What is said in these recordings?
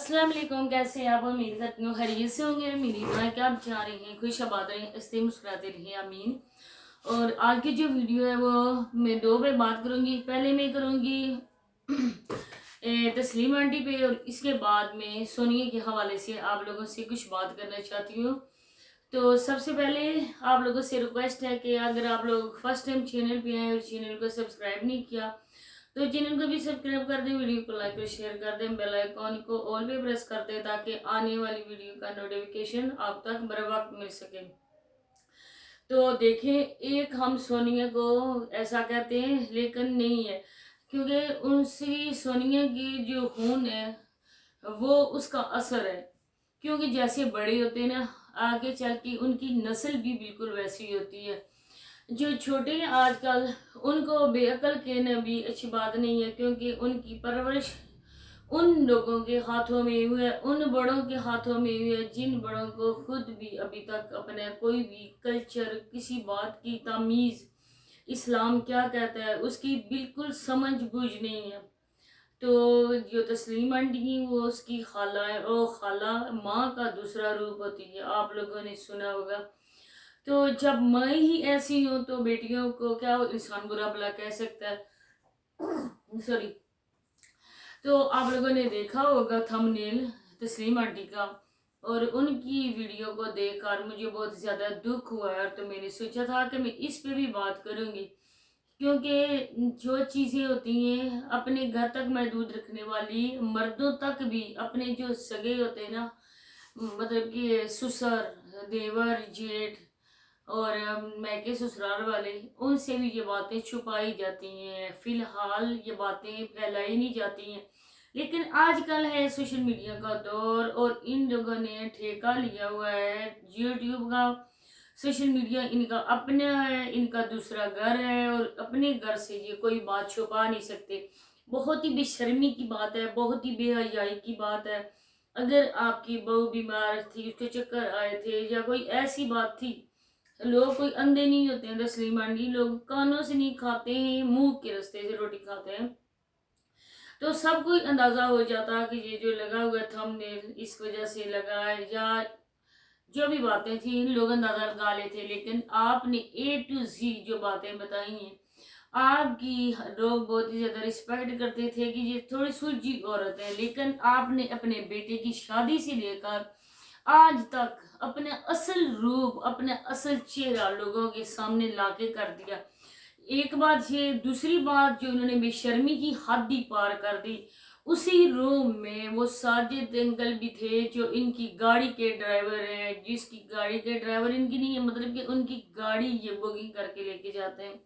अस्सलाम वालेकुम। कैसे हैं आप? उम्मीद करती हूँ खैरियत से होंगे। मेरी दुआ है कि आप जहाँ रहे हैं खुश आबाद रहें, हंसते मुस्कुराते रहें, आमीन। और आज की जो वीडियो है वो मैं दो पे बात करूँगी। पहले मैं करूँगी तस्लीम आंटी पे, और इसके बाद में सोनिया के हवाले से आप लोगों से कुछ बात करना चाहती हूँ। तो सबसे पहले आप लोगों से रिक्वेस्ट है कि अगर आप लोग फर्स्ट टाइम चैनल पे आए और चैनल को सब्सक्राइब नहीं किया तो चैनल को भी सब्सक्राइब कर दें, वीडियो को लाइक और शेयर कर दें, बेल आइकॉन को ऑल पे प्रेस कर दें ताकि आने वाली वीडियो का नोटिफिकेशन आप तक बर वक्त मिल सके। तो देखें, एक हम सोनिया को ऐसा कहते हैं लेकिन नहीं है, क्योंकि उनसे सोनिया की जो खून है वो उसका असर है। क्योंकि जैसे बड़े होते हैं ना, आगे चल के उनकी नस्ल भी बिल्कुल वैसी होती है। जो छोटे हैं आजकल उनको बेअकल कहना भी अच्छी बात नहीं है, क्योंकि उनकी परवरिश उन लोगों के हाथों में हुई है, उन बड़ों के हाथों में हुई है जिन बड़ों को खुद भी अभी तक अपना कोई भी कल्चर, किसी बात की तमीज़, इस्लाम क्या कहता है उसकी बिल्कुल समझ बूझ नहीं है। तो जो तस्लीम आंटी वो उसकी खाला है, और खाला माँ का दूसरा रूप होती है, आप लोगों ने सुना होगा। तो जब माँ ही ऐसी हो तो बेटियों को क्या वो इंसान बुरा भला कह सकता है? सॉरी। तो आप लोगों ने देखा होगा थंबनेल तस्लीम आंटी का, और उनकी वीडियो को देखकर मुझे बहुत ज़्यादा दुख हुआ है। तो मैंने सोचा था कि मैं इस पे भी बात करूँगी, क्योंकि जो चीज़ें होती हैं अपने घर तक महदूद रखने वाली, मर्दों तक भी, अपने जो सगे होते हैं ना, मतलब कि ससुर, देवर, जेठ और मैके ससुराल वाले, उनसे भी ये बातें छुपाई जाती हैं। फिलहाल ये बातें फैलाई नहीं जाती हैं, लेकिन आजकल है सोशल मीडिया का दौर, और इन लोगों ने ठेका लिया हुआ है यूट्यूब का। सोशल मीडिया इनका अपना है, इनका दूसरा घर है, और अपने घर से ये कोई बात छुपा नहीं सकते। बहुत ही बेशर्मी की बात है, बहुत ही बेहयाई की बात है। अगर आपकी बहू बीमार थी, उसके चक्कर आए थे, या कोई ऐसी बात थी, लोग कोई अंधे नहीं होते हैं तस्लीम आंटी, लोग कानों से नहीं खाते हैं, मुंह के रास्ते से रोटी खाते हैं। तो सबको अंदाजा हो जाता कि ये जो लगा हुआ थंबनेल इस वजह से लगा है, या जो भी बातें थी लोग अंदाजा लगा लेते। लेकिन आपने A to Z जो बातें बताई हैं, आपकी लोग बहुत ही ज्यादा रिस्पेक्ट करते थे कि ये थोड़ी सुलझी औरत है, लेकिन आपने अपने बेटे की शादी से लेकर आज तक अपने असल रूप, अपने असल चेहरा लोगों के सामने लाके कर दिया। एक बात ये, दूसरी बात जो उन्होंने बेशर्मी की हद ही पार कर दी। उसी रूम में वो साजिद अंकल भी थे जो इनकी गाड़ी के ड्राइवर हैं, जिसकी गाड़ी के ड्राइवर इनकी नहीं है, मतलब कि उनकी गाड़ी ये बुकिंग करके लेके जाते हैं।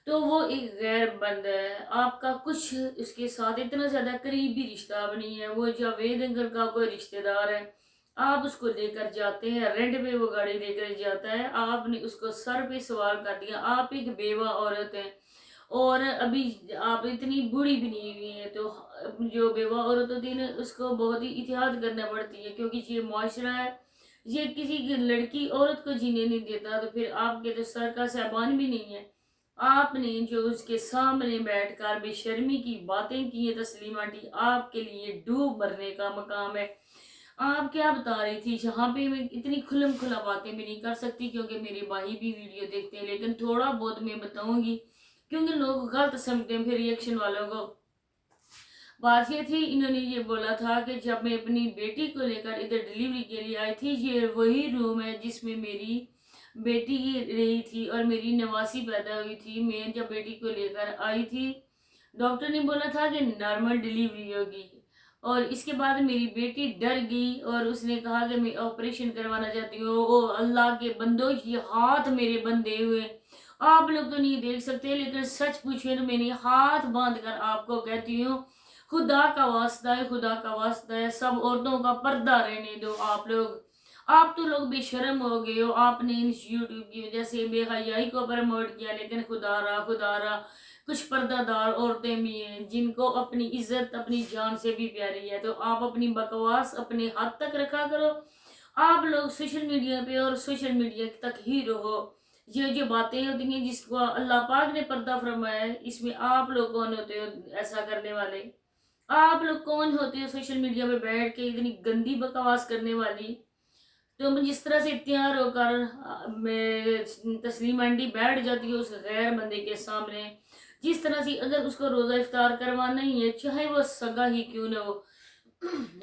तो वो एक गैर बंदा है, आपका कुछ इसके साथ इतना ज्यादा करीबी रिश्ता अब नहीं है। वो जावेद अंकल का कोई रिश्तेदार है, आप उसको लेकर जाते हैं, रेंट पे वो गाड़ी लेकर जाता है, आपने उसको सर पे सवार कर दिया। आप एक बेवा औरत हैं, और अभी आप इतनी बूढ़ी भी नहीं हुई है, तो जो बेवा औरत होती है ना उसको बहुत ही एहतियात करना पड़ती है, क्योंकि ये मुआशरा है, ये किसी की लड़की औरत को जीने नहीं देता। तो फिर आपके तो सर का सामान भी नहीं है। आपने जो उसके सामने बैठकर बेशर्मी की बातें की है तस्लीम आंटी, आपके लिए डूब मरने का मकाम है। आप क्या बता रही थी, जहाँ पे मैं इतनी खुलम खुला बातें भी नहीं कर सकती क्योंकि मेरे भाई भी वीडियो देखते हैं, लेकिन थोड़ा बहुत मैं बताऊंगी क्योंकि लोग गलत समझते हैं फिर रिएक्शन वालों को। बात ये थी, इन्होंने ये बोला था कि जब मैं अपनी बेटी को लेकर इधर डिलीवरी के लिए आई थी, ये वही रूम है जिसमें मेरी बेटी रही थी और मेरी नवासी पैदा हुई थी। मैं जब बेटी को लेकर आई थी, डॉक्टर ने बोला था कि नॉर्मल डिलीवरी होगी, और इसके बाद मेरी बेटी डर गई और उसने कहा कि मैं ऑपरेशन करवाना चाहती हूँ। ओ अल्लाह के बंदो, ये हाथ मेरे बंधे हुए, आप लोग तो नहीं देख सकते, लेकिन सच पूछे तो मैंने हाथ बांध कर आपको कहती हूँ, खुदा का वास्ता है, खुदा का वास्ता है, सब औरतों का पर्दा रहने दो। आप तो लोग बेशर्म हो गए हो, आपने इस यूट्यूब की वजह से बेहयाई को प्रमोट किया, लेकिन खुदारा कुछ पर्दादार औरतें भी हैं जिनको अपनी इज्जत अपनी जान से भी प्यारी है। तो आप अपनी बकवास अपने हद तक रखा करो। आप लोग सोशल मीडिया पे और सोशल मीडिया तक ही रहो। ये जो बातें होती हैं जिसको अल्लाह पाक ने पर्दा फरमाया है, इसमें आप लोग कौन होते हो ऐसा करने वाले? آپ لوگ کون ہوتے ہو سوشل میڈیا پہ بیٹھ کے اتنی گندی بکواس کرنے والی؟ تم جس طرح سے تیار ہو کر تسلیم آنٹی بیٹھ جاتی ہو اس غیر بندے کے سامنے، جس طرح سے اگر اس کو روزہ افطار کروانا ہی ہے، چاہے وہ سگا ہی کیوں نہ ہو،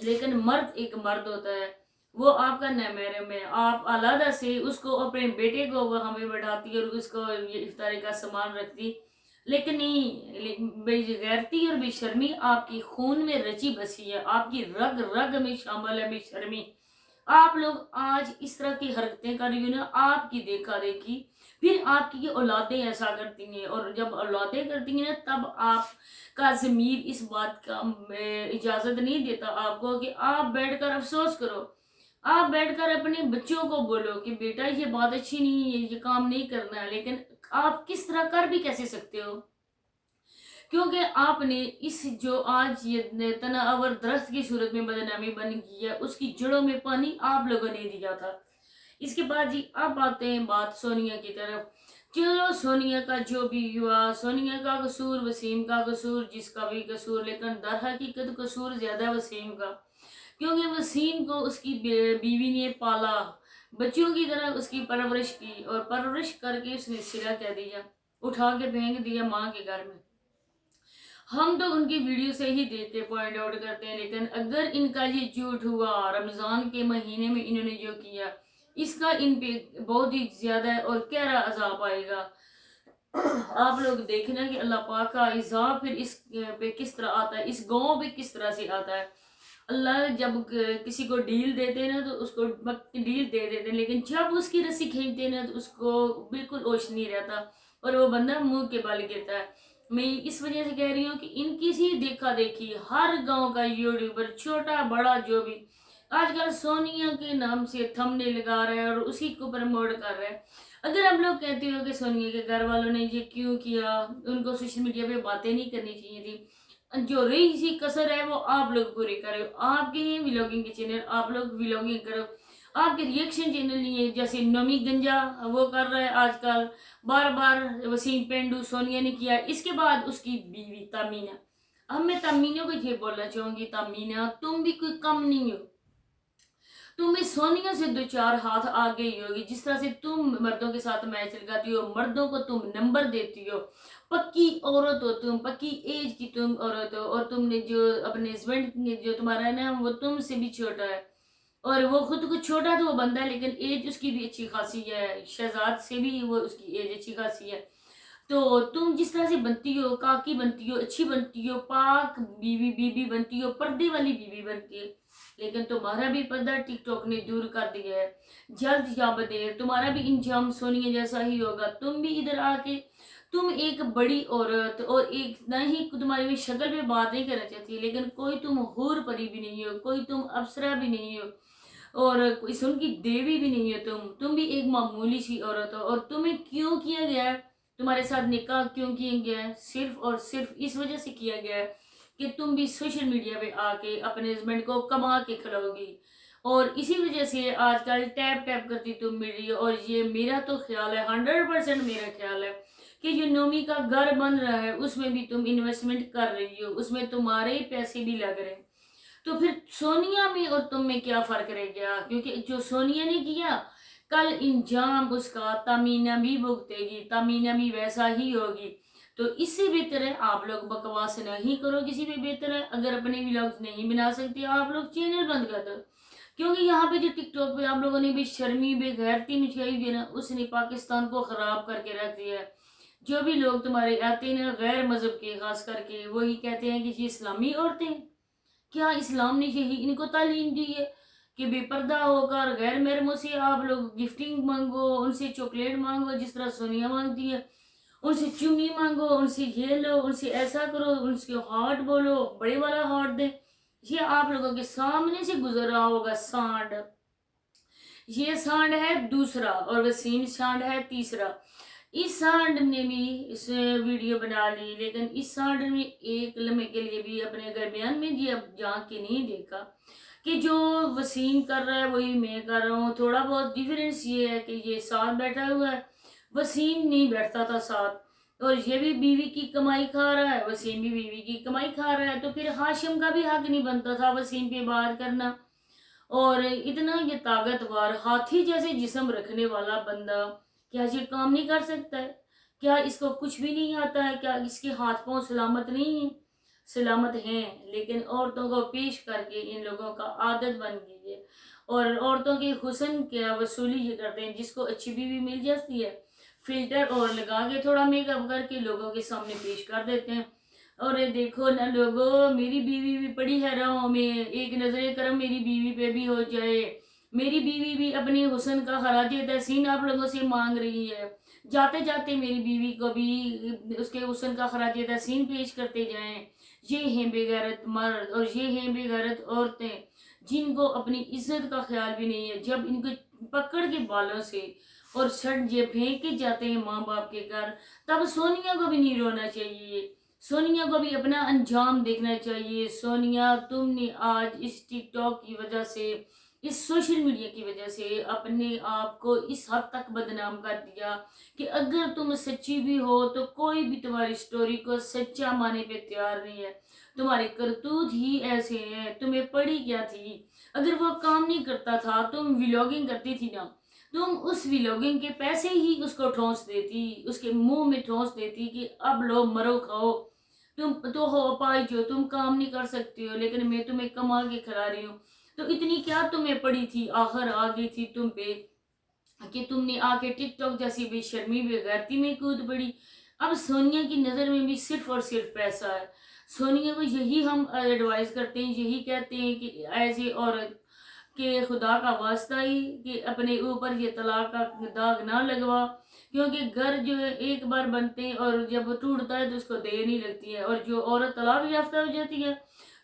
لیکن مرد ایک مرد ہوتا ہے، وہ آپ کا محرم ہے، آپ علیحدہ سے اس کو اپنے بیٹے کو وہ ہمیں بڑھاتی اور اس کو یہ افطاری کا سامان رکھتی، لیکن نہیں، بے غیرتی اور بے شرمی آپ کی خون میں رچی بسی ہے، آپ کی رگ رگ میں شامل ہے بے شرمی۔ آپ لوگ آج اس طرح کی حرکتیں کر رہی ہو نا، آپ کی دیکھا دیکھی پھر آپ کی اولادیں ایسا کرتی ہیں، اور جب اولادیں کرتی ہیں نا تب آپ کا ضمیر اس بات کا اجازت نہیں دیتا آپ کو کہ آپ بیٹھ کر افسوس کرو، آپ بیٹھ کر اپنے بچوں کو بولو کہ بیٹا یہ بات اچھی نہیں ہے، یہ کام نہیں کرنا ہے، لیکن آپ کس طرح کر بھی کیسے سکتے ہو؟ کیونکہ آپ نے اس جو آج یہ تناور درخت کی صورت میں بدنامی بن گئی ہے، اس کی جڑوں میں پانی آپ لوگوں نے دیا تھا۔ اس کے بعد جی اب آتے ہیں بات سونیا کی طرف۔ چلو سونیا کا جو بھی ہوا، سونیا کا قصور، وسیم کا قصور، جس کا بھی قصور، لیکن در حقیقت قصور زیادہ وسیم کا، کیونکہ وسیم کو اس کی بیوی نے پالا، بچوں کی طرح اس کی پرورش کی، اور پرورش کر کے اس نے سرا کہہ دیا، اٹھا کے پھینک دیا ماں کے گھر میں۔ ہم تو ان کی ویڈیو سے ہی دیکھ کے پوائنٹ آؤٹ کرتے ہیں، لیکن اگر ان کا یہ جھوٹ ہوا، رمضان کے مہینے میں انہوں نے جو کیا، اس کا ان پہ بہت ہی زیادہ اور گہرا عذاب آئے گا۔ آپ لوگ دیکھنا کہ اللہ پاک کا عذاب پھر اس پہ کس طرح آتا ہے، اس گاؤں پہ کس طرح سے آتا ہے۔ اللہ جب کسی کو ڈیل دیتے ہیں نا تو اس کو ڈیل دے دیتے ہیں، لیکن جب اس کی رسی کھینچتے ہیں نا تو اس کو بالکل ہوش نہیں رہتا اور وہ بندہ منہ کے بل گرتا ہے۔ میں اس وجہ سے کہہ رہی ہوں کہ ان کسی دیکھا دیکھی ہر گاؤں کا یوٹیوبر چھوٹا بڑا جو بھی آج کل سونیا کے نام سے تھمبنیل لگا رہا ہے اور اسی کو پروموٹ کر رہا ہے۔ اگر ہم لوگ کہتے ہو کہ سونیا کے گھر والوں نے یہ کیوں کیا، ان کو سوشل میڈیا پہ باتیں نہیں کرنی چاہیے تھی، جو رہی سی کسر ہے وہ آپ لوگ پوری کرو، آپ کے ہیں ولاگنگ کے چینل، آپ لوگ ولاگنگ کرو، آپ کے ریئیکشن چینل نہیں ہے، جیسے نومی گنجا وہ کر رہا ہے آج کل، بار بار وسیم پینڈو سونیا نے کیا، اس کے بعد اس کی بیوی تامینہ۔ اب میں تامینہ کو یہ بولنا چاہوں گی، تامینہ تم بھی کوئی کم نہیں ہو، تم اس سونیا سے دو چار ہاتھ آگے ہی ہوگی، جس طرح سے تم مردوں کے ساتھ میچ لگاتی ہو، مردوں کو تم نمبر دیتی ہو، پکی عورت ہو تم، پکی ایج کی تم عورت ہو، اور تم نے جو اپنے ہسبینڈ جو تمہارا ہے نا وہ تم سے بھی چھوٹا ہے، اور وہ خود کو چھوٹا تو وہ بندہ ہے لیکن ایج اس کی بھی اچھی خاصی ہے، شہزاد سے بھی وہ اس کی ایج اچھی خاصی ہے۔ تو تم جس طرح سے بنتی ہو، کاکی بنتی ہو، اچھی بنتی ہو، پاک بیوی بنتی ہو، پردے والی بیوی بنتی ہے، لیکن تمہارا بھی پردہ ٹک ٹاک نے دور کر دیا ہے، جلد یا بدیر تمہارا بھی انجام سونیا جیسا ہی ہوگا۔ تم بھی ادھر آ کے تم ایک بڑی عورت اور ایک نہ ہی تمہاری بھی شکل پہ بات نہیں کرنا چاہتی، لیکن کوئی تم حور پری بھی نہیں ہو، کوئی تم افسرہ بھی نہیں ہو، اور کوئی سن کی دیوی بھی نہیں ہو، تم بھی ایک معمولی سی عورت ہو، اور تمہیں کیوں کیا گیا ہے، تمہارے ساتھ نکاح کیوں کیا گیا ہے، صرف اور صرف اس وجہ سے کیا گیا ہے کہ تم بھی سوشل میڈیا پہ آ کے اپنے ہسبینڈ کو کما کے کھلاؤ گی، اور اسی وجہ سے آج کل ٹیپ ٹیپ کرتی تم مل رہی ہو۔ اور یہ میرا تو خیال ہے 100% میرا خیال ہے کہ جو نومی کا گھر بن رہا ہے اس میں بھی تم انویسٹمنٹ کر رہی ہو، اس میں تمہارے ہی پیسے بھی لگ رہے ہیں، تو پھر سونیا میں اور تم میں کیا فرق رہ گیا؟ کیونکہ جو سونیا نے کیا کل انجام اس کا تامینہ بھی بھگتے گی، تامینہ بھی ویسا ہی ہوگی۔ تو اس سے بہتر ہے آپ لوگ بکواس نہیں کرو، کسی پہ بہتر ہے اگر اپنے ولاگز نہیں بنا سکتے آپ لوگ چینل بند کر دو، کیونکہ یہاں پہ جو ٹک ٹاک پہ آپ لوگوں نے بھی شرمی بے غیرتی مچائی ہوئی ہے نا، اس نے پاکستان کو خراب کر کے رکھ دیا ہے۔ جو بھی لوگ تمہارے آتے ہیں غیر مذہب کے خاص کر کے وہی کہتے ہیں کہ یہ اسلامی عورتیں، کیا اسلام نے یہی ان کو تعلیم دی ہے کہ بے پردہ ہو کر غیر محرموں سے آپ لوگ گفٹنگ مانگو، ان سے چاکلیٹ مانگو جس طرح سونیا مانگتی ہے، ان سے چومی مانگو، ان سے یہ لو، ان سے ایسا کرو، ان سے ہارٹ بولو، بڑے والا ہارٹ دے؟ یہ آپ لوگوں کے سامنے سے گزر رہا ہوگا سانڈ، یہ سانڈ ہے دوسرا اور وسیم سانڈ ہے تیسرا۔ اس سانڈ نے بھی اس ویڈیو بنا لی، لیکن اس سانڈ نے ایک لمحے کے لیے بھی اپنے درمیان میں جی اب جا کے نہیں دیکھا کہ جو وسیم کر رہا ہے وہی میں کر رہا ہوں۔ تھوڑا بہت ڈیفرنس یہ ہے کہ یہ ساتھ بیٹھا ہوا ہے، وسیم نہیں بیٹھتا تھا ساتھ، और ये भी बीवी की कमाई खा रहा है, वसीम भी बीवी की कमाई खा रहा है, तो फिर हाशिम का भी हक नहीं बनता था वसीम पे बात करना। और इतना ये ताकतवर हाथी जैसे जिस्म रखने वाला बंदा क्या ये काम नहीं कर सकता है? क्या इसको कुछ भी नहीं आता है? क्या इसके हाथ पांव सलामत नहीं है? सलामत हैं, लेकिन औरतों को पेश करके इन लोगों का आदत बन गई है। और औरतों के हुस्न क्या वसूली ये करते हैं, जिसको अच्छी बीवी मिल जाती है फिल्टर और लगा के थोड़ा मेकअप करके लोगों के सामने पेश कर देते हैं। और ये देखो ना लोगो, मेरी बीवी भी पड़ी है राहों में, एक नजरे करम मेरी बीवी पे भी हो जाए। मेरी बीवी भी अपने हुस्न का खराज तहसीन आप लोगों से मांग रही है। जाते जाते मेरी बीवी को भी उसके हुस्न का खराज तहसीन पेश करते जाएं। ये हैं बेगैरत मर्द और ये हैं बेगैरत औरतें, जिनको अपनी इज्जत का ख्याल भी नहीं है। जब इनको पकड़ के बालों से और छट जे फेंक के जाते हैं माँ बाप के घर, तब सोनिया को भी नहीं रोना चाहिए। सोनिया को भी अपना अंजाम देखना चाहिए। सोनिया, तुमने आज इस टिकटॉक की वजह से, इस सोशल मीडिया की वजह से अपने आप को इस हद तक बदनाम कर दिया कि अगर तुम सच्ची भी हो तो कोई भी तुम्हारी स्टोरी को सच्चा मानने पे तैयार नहीं है। तुम्हारे करतूत ही ऐसे हैं। तुम्हें पड़ी क्या थी? अगर वो काम नहीं करता था, तुम व्लॉगिंग करती थी ना, तुम उस व्लॉगिंग के पैसे ही उसको ठोंस देती, उसके मुंह में ठोंस देती कि अब लो मरो खाओ। तुम तो हो पाई जो, तुम काम नहीं कर सकती हो, लेकिन मैं तुम्हें कमा के खिला रही हूँ। तो इतनी क्या तुम्हें पड़ी थी, आखिर आ गई थी तुम पे कि तुमने आके टिकटॉक जैसी बेशर्मी बेगैरती में कूद पड़ी। अब सोनिया की नज़र में भी सिर्फ और सिर्फ पैसा है। सोनिया को यही हम एडवाइस करते हैं, यही कहते हैं कि एज ए औरत कि खुदा का वास्ता ही कि अपने ऊपर ये तलाक का दाग ना लगवा, क्योंकि घर जो है एक बार बनते हैं और जब टूटता है तो उसको देर नहीं लगती है। और जो औरत तलाक याफ्ता हो जाती है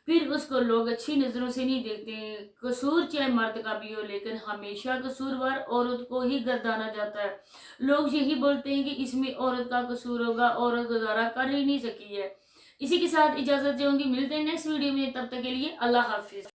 फिर उसको लोग अच्छी नज़रों से नहीं देखते हैं। कसूर चाहे मर्द का भी हो, लेकिन हमेशा कसूरवार औरत को ही गर्दाना जाता है। लोग यही बोलते हैं कि इसमें औरत का कसूर होगा, औरत गुजारा कर ही नहीं सकी है। इसी के साथ इजाज़त चाहूँगी, मिलते हैं नेक्स्ट वीडियो में, तब तक के लिए अल्लाह हाफिज़।